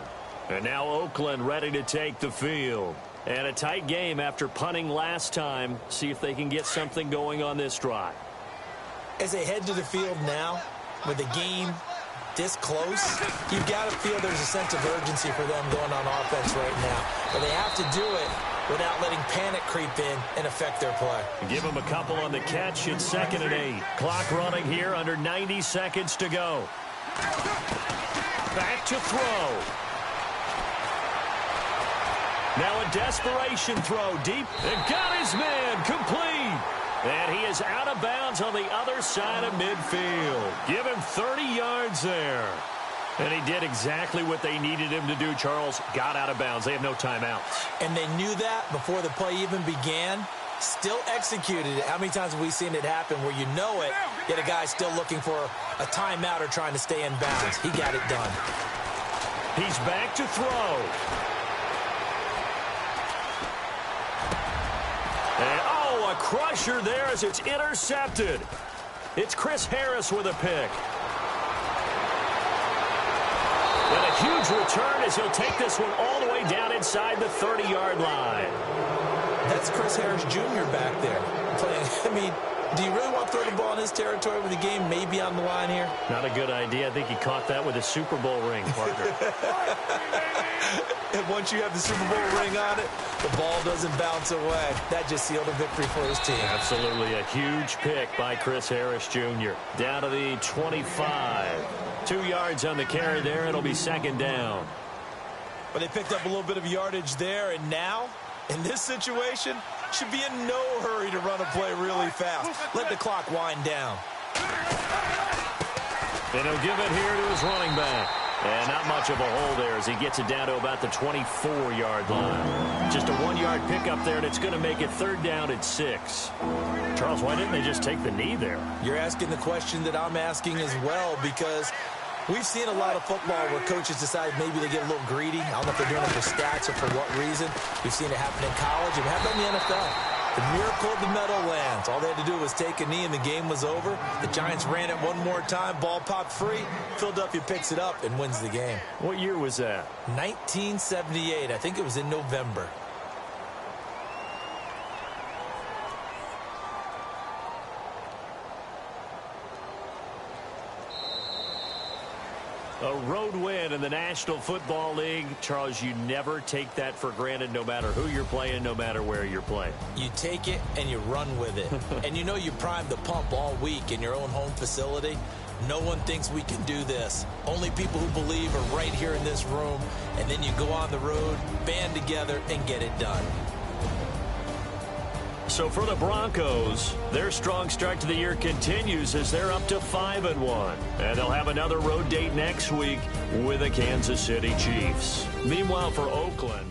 And now Oakland ready to take the field. And a tight game after punting last time. See if they can get something going on this drive.
As they head to the field now, with the game this close, you've got to feel there's a sense of urgency for them going on offense right now. But they have to do it without letting panic creep in and affect their play.
Give them a couple on the catch. It's 2nd and 8. Clock running here, under 90 seconds to go. Back to throw. Now a desperation throw deep and got his man complete. And he is out of bounds on the other side of midfield. Give him 30 yards there. And he did exactly what they needed him to do, Charles. Got out of bounds. They have no timeouts.
And they knew that before the play even began. Still executed it. How many times have we seen it happen where you know it, yet a guy's still looking for a timeout or trying to stay in bounds? He got it done.
He's back to throw. And, oh, a crusher there as it's intercepted. It's Chris Harris with a pick. And a huge return as he'll take this one all the way down inside the 30-yard line.
That's Chris Harris Jr. back there playing. I mean, do you really want to throw the ball in his territory with the game maybe on the line here?
Not a good idea. I think he caught that with a Super Bowl ring, partner.
And once you have the Super Bowl ring on it, the ball doesn't bounce away. That just sealed a victory for his team.
Absolutely a huge pick by Chris Harris Jr. Down to the 25. 2 yards on the carry there. It'll be 2nd down.
But they picked up a little bit of yardage there, and now, in this situation, should be in no hurry to run a play really fast. Let the clock wind down.
And he'll give it here to his running back. And not much of a hole there as he gets it down to about the 24-yard line. Just a 1-yard pickup there, and it's going to make it 3rd down at 6. Charles, why didn't they just take the knee there?
You're asking the question that I'm asking as well, because we've seen a lot of football where coaches decide maybe they get a little greedy. I don't know if they're doing it for stats or for what reason. We've seen it happen in college and happen in the NFL. The miracle of the Meadowlands. All they had to do was take a knee and the game was over. The Giants ran it one more time. Ball popped free. Philadelphia picks it up and wins the game.
What year was that?
1978. I think it was in November.
A road win in the National Football League. Charles, you never take that for granted no matter who you're playing, no matter where you're playing.
You take it and you run with it. And you know you primed the pump all week in your own home facility. No one thinks we can do this. Only people who believe are right here in this room. And then you go on the road, band together, and get it done.
So for the Broncos, their strong start to the year continues as they're up to 5-1. And they'll have another road date next week with the Kansas City Chiefs. Meanwhile, for Oakland,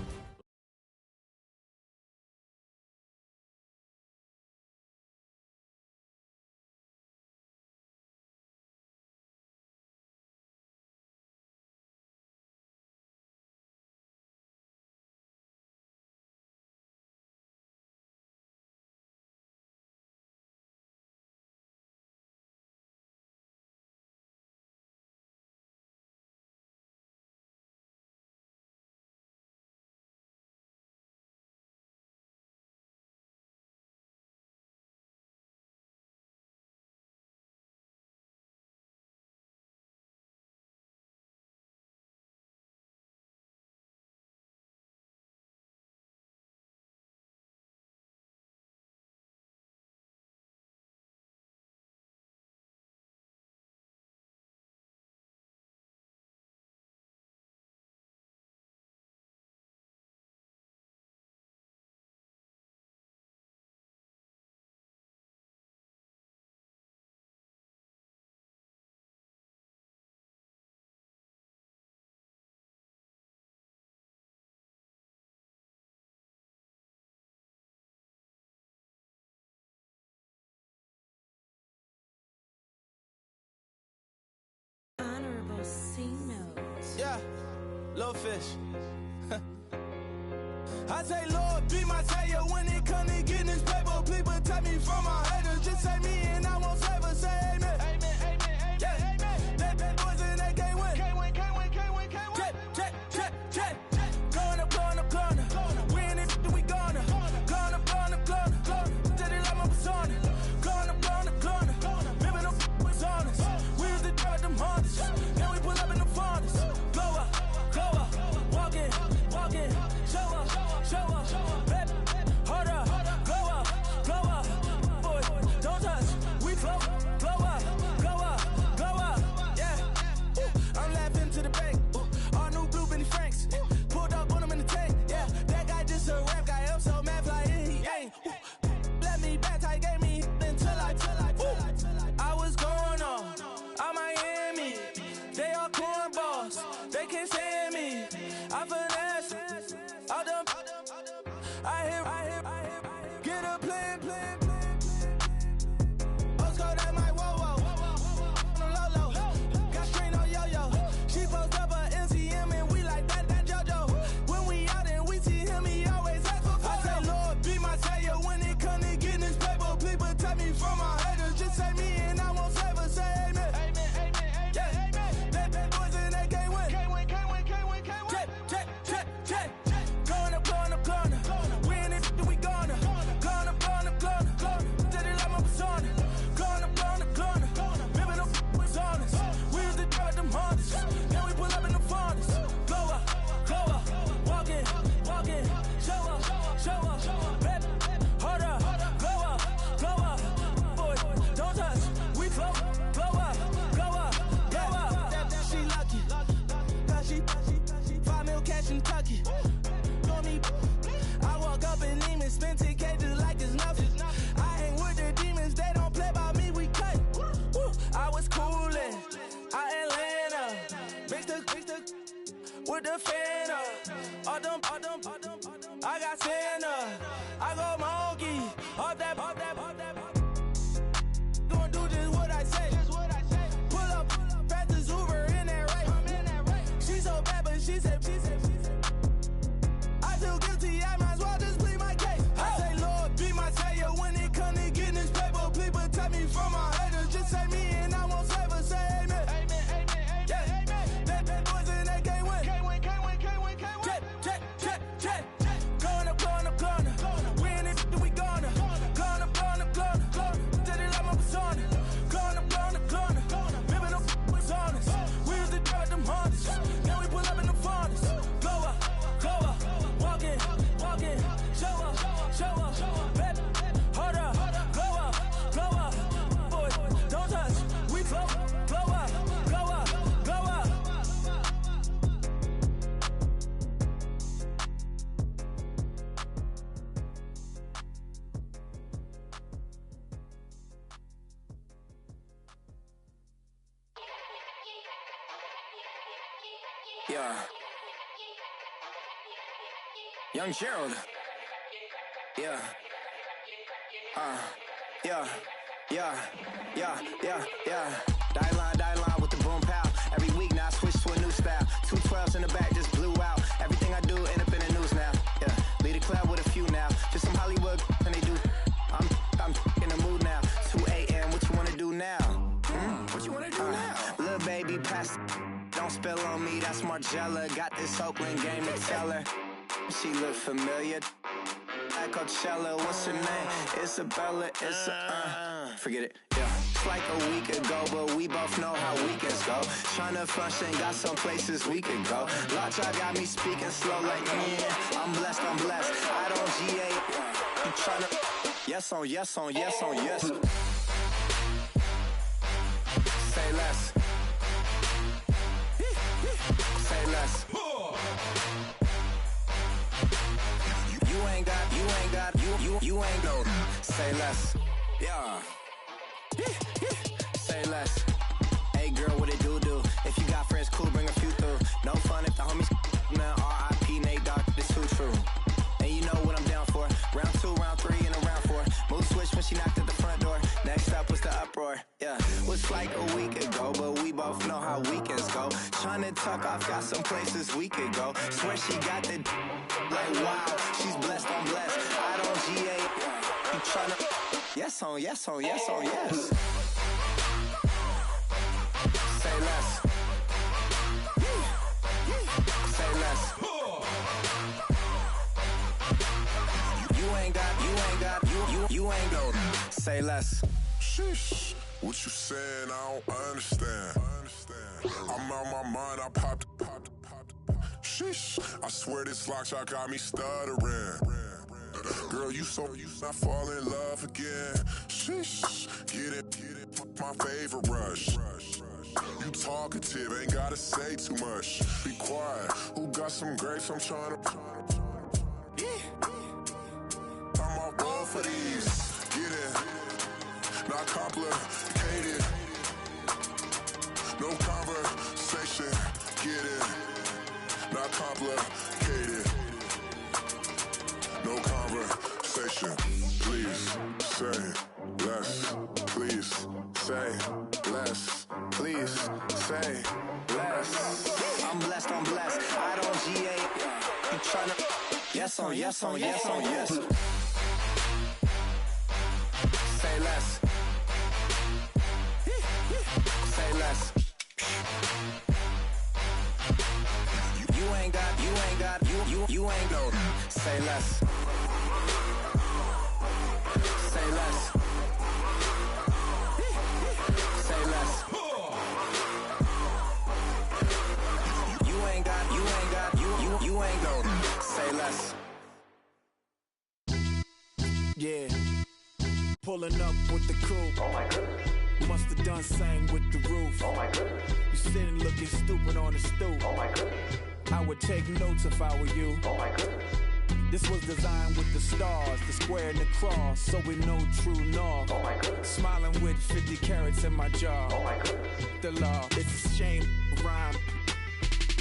little fish. I say, Lord, be my savior when it come to getting this paper. Please protect me from my haters. Just say me and I won't save us. Say amen. Amen, amen, amen, yeah. Amen. They bad boys and they can't win. Can't win, can't win, can't win, can't win. Check, check, check, check. Going up, going up, going up. We in it, we gonna. Going up, going up, going up. Tell it like my persona. Going up, going up, going up. Remember them was on us. We used to drive them Hondas. Now we pull up in the Fondas. Glow up, walk in, walk in. Show up, show up, baby, hold up, glow up, boy, don't touch, we float, glow up, yeah, I'm laughing to the bank, all new blue Benny Franks, pulled up on him in the tank, yeah, that guy just a rap guy, I'm so mad fly, he ain't, let me back, I gave me until I was going on Miami, they all cornballs, they can't stand me, I finesse. I hear, get a plan. Let's go that my whoa. On low. Got strain on yo-yo. She post up a MCM and we like that JoJo. When we out and we see him, he always ask for photo. I say, Lord, be my savior when it come to getting this paper. Please protect me from my haters. Just say me and I won't save us. Say amen. Amen, amen, amen, yeah. Amen. They bad boys and they can't win. Can't win, can't win, can't win, can't win. Check. Going up. We in it, we gonna. Gonna. Did it like my persona. Gonna. Remember them was on us. We used to drive them Hondas. Now we pull up in the Fondas. Glow up, walk in. Show up, baby, hold up, glow up, boy, don't touch, we float, glow up, yeah, she lucky, cause she 5 mil cash in Kentucky. I walk up and Neiman, spend 10K just like it's nothing. I hang with the demons, they don't play by me, we cut. I was coolin', Atlanta, mixed the with the fan up. All them, I got Santa, I go monkey, all that. Gonna do just what I say. Pull up, fastest Uber in that right. She so bad, but she said. I feel guilty, I might as well just plead my case. I say, Lord, be my savior when it come to getting this paper. Please protect me from my haters. Just say me and I won't save us. Say amen. Amen, amen, amen, yeah. Amen. They bad boys and they can't win. Can't win, can't win, can't win, can't win. Check. Going up. We in it, we gonna. Gonna. Did it like my persona. Gonna. Remember them was on us. We used to drive them Hondas. Now we pull up in the Fondas. Glow up, walk in. Show up, baby, hold up, glow up, boy, don't touch, we float, glow up.
Yeah. Young Gerald. Yeah. Die line with the boom pow. Every week now I switch to a new style. 212s in the back just blew out. Everything I do end up in the news now. Yeah. Lead a club with a few now. Just some Hollywood and they do. I'm in the mood now. 2 a.m. What you wanna do now? What you wanna do now? Little baby pass. Don't spill on me. That's Margella. Got this Oakland game to tell her. She look familiar. Like Coachella, what's her name? Isabella, forget it, yeah. It's like a week ago, but we both know how weekends go. Tryna function, got some places we could go. Lockjaw got me speaking slow like, yeah, I'm blessed. I don't GA, I'm tryna, yes on yes. Say less. Say less. You ain't no. Say less. Yeah. Say less. Hey girl, what it do? If you got friends, cool, bring a few through. No fun if the homies now. R.I.P. Nate Dogg, this too true. And you know what I'm down for. Round 2, round 3, and a round 4. Mood switch when she knocked at the front door. Next up was the uproar. Yeah. Was like a week ago, but we both know how weekends go. 100 tuck off, got some places we could go. Swear she got the like wow, she's blessed on blessed. I don't GA, you tryna yes on yes on yes on yes. Say less. Say less. You ain't got. Say less.
Sheesh. What you saying? I don't understand. I'm out my mind. I popped. Sheesh. I swear this lock shot got me stuttering. Girl, you not fall in love again. Sheesh. Get it. My favorite rush. You talkative, ain't gotta say too much. Be quiet. Who got some grapes? I'm trying to. I'm all roll for these. Get it. Not complicated. No conversation. Get it. Not complicated. No conversation. Please say less. Please say less. Please say less.
I'm blessed, I don't GA. You tryna yes on yes on yes on yes. Say less. Say less. You ain't got. You ain't no. Say less. Say less. Say less. You ain't got. You ain't no. Say less.
Yeah. Pulling up with the coupe.
Oh my goodness.
Must have done same with the roof.
Oh my goodness.
You sitting looking stupid on the stoop.
Oh my goodness.
I would take notes if I were you.
Oh my goodness.
This was designed with the stars, the square and the cross, so we know true north.
Oh my goodness.
Smiling with 50 carats in my jaw.
Oh my goodness.
The law, it's a shame, rhyme,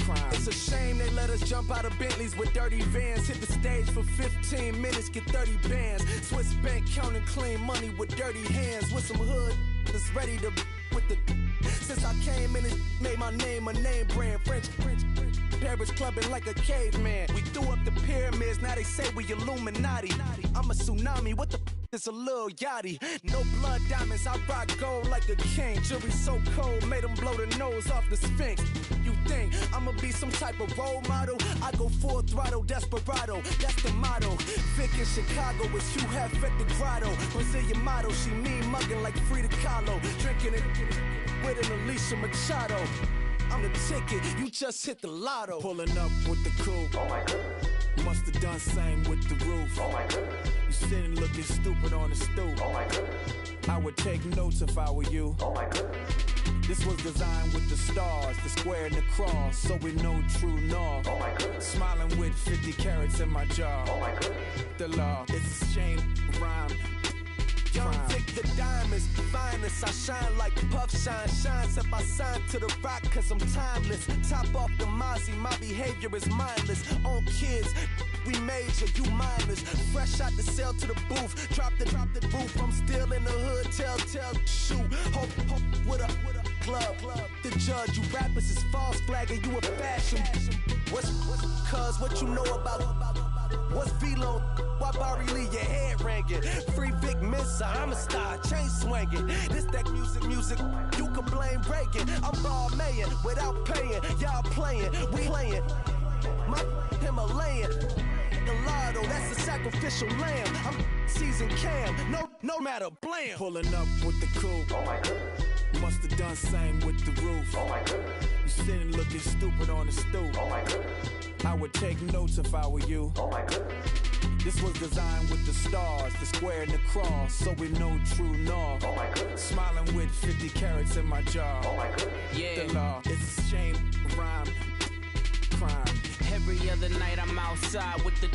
crime. It's a shame they let us jump out of Bentleys with dirty vans. Hit the stage for 15 minutes, get 30 bands. Swiss bank counting clean money with dirty hands. With some hood that's ready to with the. Since I came in and made my name a name brand. French. Paris clubbing like a caveman. We threw up the pyramids, now they say we Illuminati. I'm a tsunami, what the is a little yachty. No blood diamonds, I rock gold like a king. Jury so cold, made them blow the nose off the Sphinx. You think I'ma be some type of role model? I go full throttle, desperado, that's the motto. Vic in Chicago is Hugh Hef at the grotto. Brazilian model, she mean mugging like Frida Kahlo. Drinking it with an Alicia Machado. I'm the ticket, you just hit the lotto. Pulling up with the coupe.
Oh my goodness.
Must have done same with the roof.
Oh my goodness.
You sitting looking stupid on the stoop.
Oh my goodness.
I would take notes if I were you.
Oh my goodness.
This was designed with the stars, the square and the cross, so we know true north.
Oh my goodness.
Smiling with 50 carats in my jaw.
Oh my goodness.
The law, it's a shame, rhyme. Young Vic, the diamonds, finest. I shine like puff shine. Shines if I sign to the rock, cause I'm timeless. Top off the Mozzie, my behavior is mindless. On kids, we major, you minors. Fresh out the cell to the booth. Drop the roof, I'm still in the hood. Tell, shoot. Hope with a glove. The judge, you rappers is false flagging, you a fashion. What's cuz, what you know about? What's Velo? Why Barry Lee, your head ringing? Free Vic Mensa, I'm a star, chain swinging. This that music, you can blame Reagan. I'm Balmain without paying, y'all playing, we playing. My Himalayan, Gallardo, that's a sacrificial lamb. I'm seasoned cam, no matter, blam. Pulling up with the coupe.
Oh my goodness.
Must have done same with the roof.
Oh my goodness.
You sitting looking stupid on the stoop.
Oh my goodness.
I would take notes if I were you.
Oh my goodness.
This was designed with the stars, the square and the cross, so we know true north.
Oh my goodness.
Smiling with 50 carats in my jaw.
Oh my goodness.
Yeah.
The law, it's a shame, rhyme, crime.
Every other night I'm outside with the.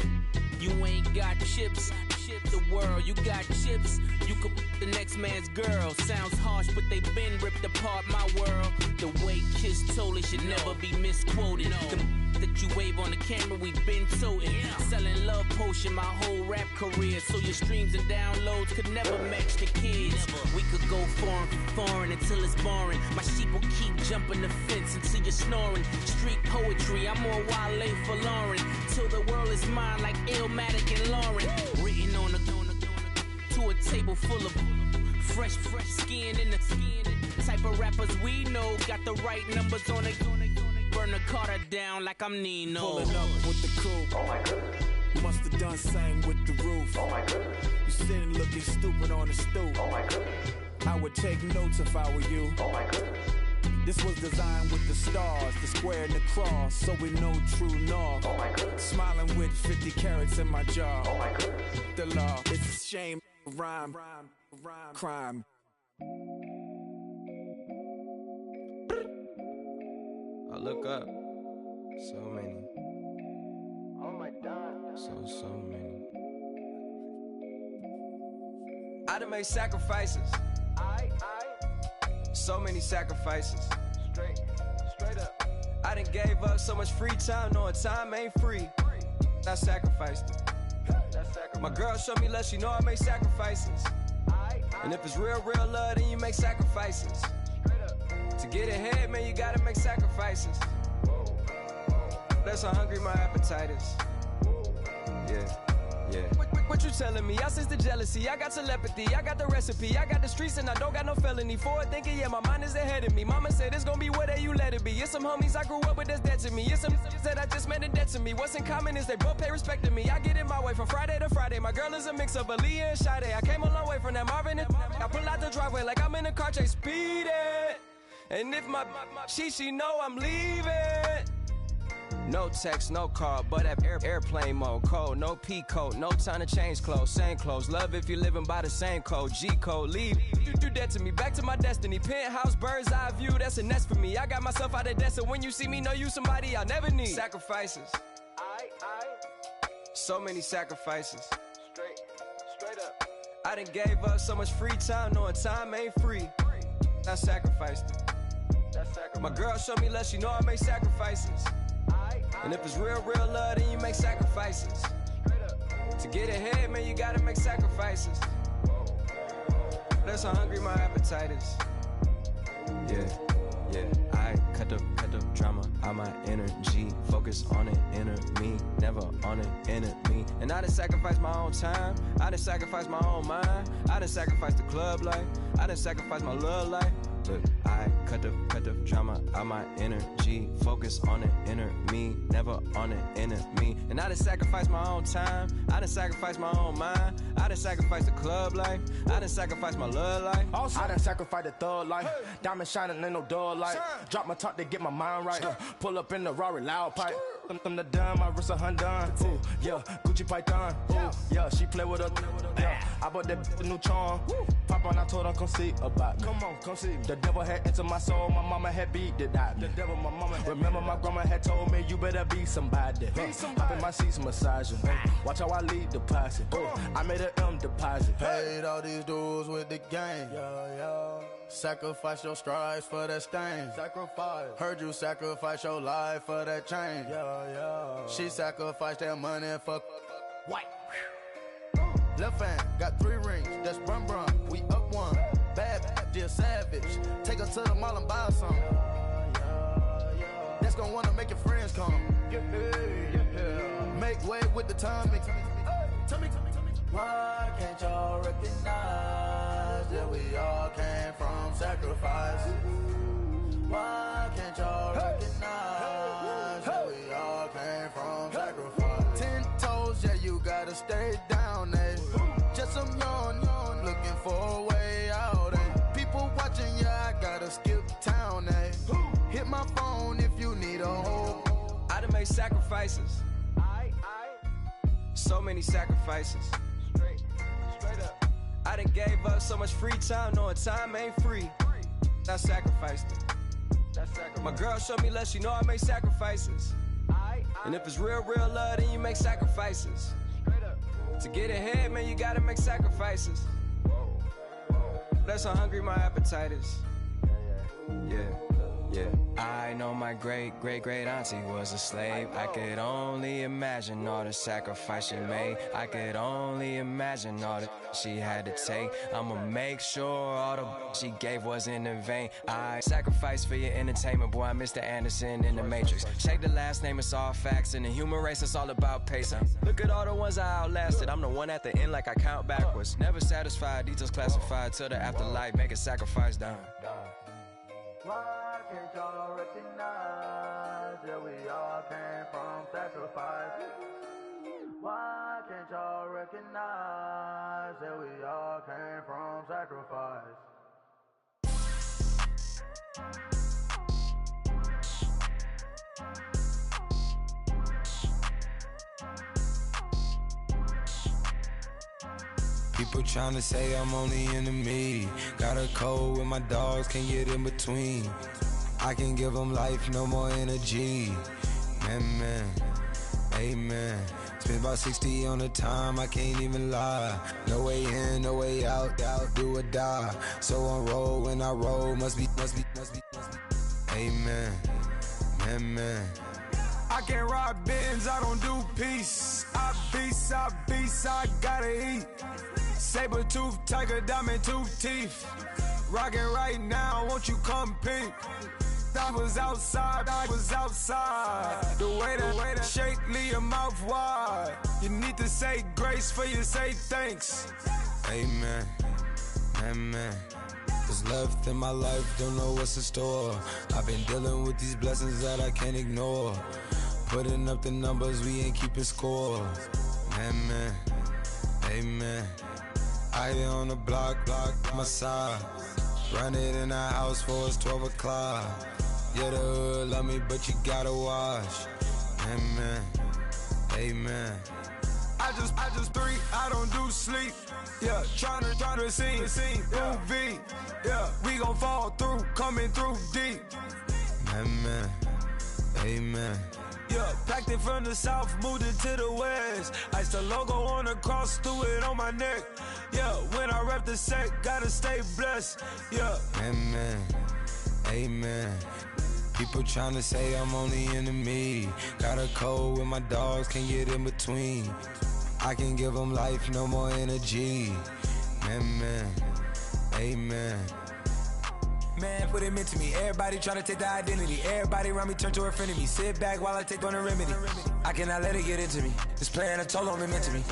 You ain't got chips. The
world. You got chips, you could the next man's girl. Sounds harsh, but they been ripped apart my world. The way Kiss told it should never be misquoted. The that you wave on the camera, we been toting. Selling love potion my whole rap career. So your streams and downloads could never match the kids. We could go foreign until it's boring. My sheep will keep jumping the fence until you're snoring. Street poetry, I'm more Wale for Lauren. Till the world is mine like Illmatic and Lauren. Written on to a table full of fresh skin in the type of rappers we know. Got the right numbers on it. Burn the Carter down like I'm Nino.
Pulling up with the coupe.
Oh my goodness.
Must have done same with the roof.
Oh my goodness.
You sitting looking stupid on the stoop.
Oh my goodness.
I would take notes if I were you.
Oh my goodness.
This was designed with the stars, the square and the cross, so we know true north.
Oh my goodness.
Smiling with 50 carats in my jaw.
Oh my goodness.
The law, it's a shame, rhyme, crime.
I look up, so many.
Oh my God.
So many. I done made sacrifices. So many sacrifices.
Straight up.
I done gave up so much free time, knowing time ain't free. I sacrificed it. My girl showed me love, she know I make sacrifices. And if it's real love, then you make sacrifices. To get ahead, man, you gotta make sacrifices. That's how hungry my appetite is. Yeah. What you telling me? I sense the jealousy, I got telepathy, I got the recipe, I got the streets and I don't got no felony. Forward thinking, yeah, my mind is ahead of me. Mama said it's gonna be whatever you let it be. It's some homies I grew up with that's dead to me. It's some that I just met in debt to me. What's in common is they both pay respect to me. I get in my way from Friday to Friday. My girl is a mix of Aaliyah and Sade. I came a long way from that Marvin and I pull out the driveway like I'm in a car chase speeding. And if my she know I'm leaving. No text, no call, but at airplane mode. Cold, no P code, no time to change clothes. Same clothes, love if you're living by the same code. G code, leave. You do that to me, back to my destiny. Penthouse, bird's eye view, that's a nest for me. I got myself out of debt, so when you see me, know you somebody I'll never need. Sacrifices. So many sacrifices.
Straight up.
I done gave up so much free time, knowing time ain't free. I sacrificed it. My girl showed me love, she know I make sacrifices. And if it's real love, then you make sacrifices. To get ahead, man, you gotta make sacrifices. That's how hungry my appetite is. Yeah. I cut the drama out my energy. Focus on it, inner me, never on it, enemy. And I done sacrificed my own time. I done sacrificed my own mind. I done sacrificed the club life. I done sacrificed my love life. Look, I cut the drama out my energy. Focus on it, inner me, never on it, enemy. And I done sacrificed my own time. I done sacrificed my own mind. I done sacrificed the club life. I done sacrificed my love life.
Also, I done sacrificed the thug life. Diamond shining, ain't no dull light. Drop my top to get my mind right. Pull up in the Rari loud pipe. Them the dime, my wrist a Hyundai. Ooh, yeah, Gucci Python. Ooh, yeah, she play with her. Yeah, I bought that the new charm. Pop on, I told her come see about me. Come on, come see me. The devil had entered my soul, my mama had beat it out. The devil, my mama had remember my grandma had told me you better be somebody. Hop in my seats, massaging. Watch how I lead the posse. I made an M deposit. Paid all these dues with the game. Yeah. Sacrifice your strides for that stain. Sacrifice. Heard you sacrifice your life for that change. Yeah. She sacrificed that money for white. Left hand got 3 rings. That's brum. We up one. Bad, dear savage. Take her to the mall and buy some. That's gonna wanna make your friends come. Make way with the timing. Tell me. Why can't y'all recognize that we all came from sacrifice? Why can't y'all recognize that we all came from sacrifice? 10 toes, yeah, you gotta stay down, eh? Just some yawn, looking for a way out, eh? People watching, yeah, I gotta skip town, eh? Hit my phone if you need a hold.
I done made sacrifices. So many sacrifices.
Straight up.
I done gave up so much free time, knowing time ain't free. I sacrificed it. My girl showed me love, she know I make sacrifices. And if it's real love, then you make sacrifices. To get ahead, man, you gotta make sacrifices. That's how hungry my appetite is. Yeah. I know my great auntie was a slave. I could only imagine all the sacrifice she made. I could only imagine all that she had to take. I'ma make sure all the she gave wasn't in vain. I sacrifice for your entertainment, boy. I'm Mr. Anderson in the Matrix. Check the last name, it's all facts. In the human race, it's all about pacing. Look at all the ones I outlasted. I'm the one at the end, like I count backwards. Never satisfied, details classified till the afterlife. Make a sacrifice down.
Why can't y'all recognize that we all came from sacrifice? Why can't y'all recognize that we all came from sacrifice?
People tryna say I'm only enemy. Got a code with my dogs, can't get in between. I can give them life, no more energy. Man, amen. Spent about 60 on the time, I can't even lie. No way in, no way out, do or die. So on road when I roll, must be. Amen, man.
I can't ride Benz, I don't do peace. I beast, I gotta eat. Saber tooth, tiger, diamond tooth teeth. Rockin' right now, won't you come peep? I was outside. The way that shake, leave your mouth wide. You need to say grace for you say thanks.
Amen, What's left in my life, don't know what's in store. I've been dealing with these blessings that I can't ignore. Putting up the numbers, we ain't keeping score. Amen. I been on the block, my side. Run it in the house for it's 12 o'clock. Yeah, the hood love me, but you gotta watch. Amen.
I just three, I don't do sleep. Yeah, tryna see movie. Yeah, we gon' fall through, coming through deep.
Amen.
Yeah, packed it from the south, moved it to the west. Iced the logo on the cross, threw it on my neck. Yeah, when I rep the set, gotta stay blessed. Yeah.
Amen. People tryna say I'm only enemy. Got a code with my dogs, can't get in between. I can give them life, no more energy. Amen.
Man, what it meant to me. Everybody tryna take the identity. Everybody around me turn to a friend of me. Sit back while I take on the remedy. I cannot let it get into me. This playing a toll on me, meant to me.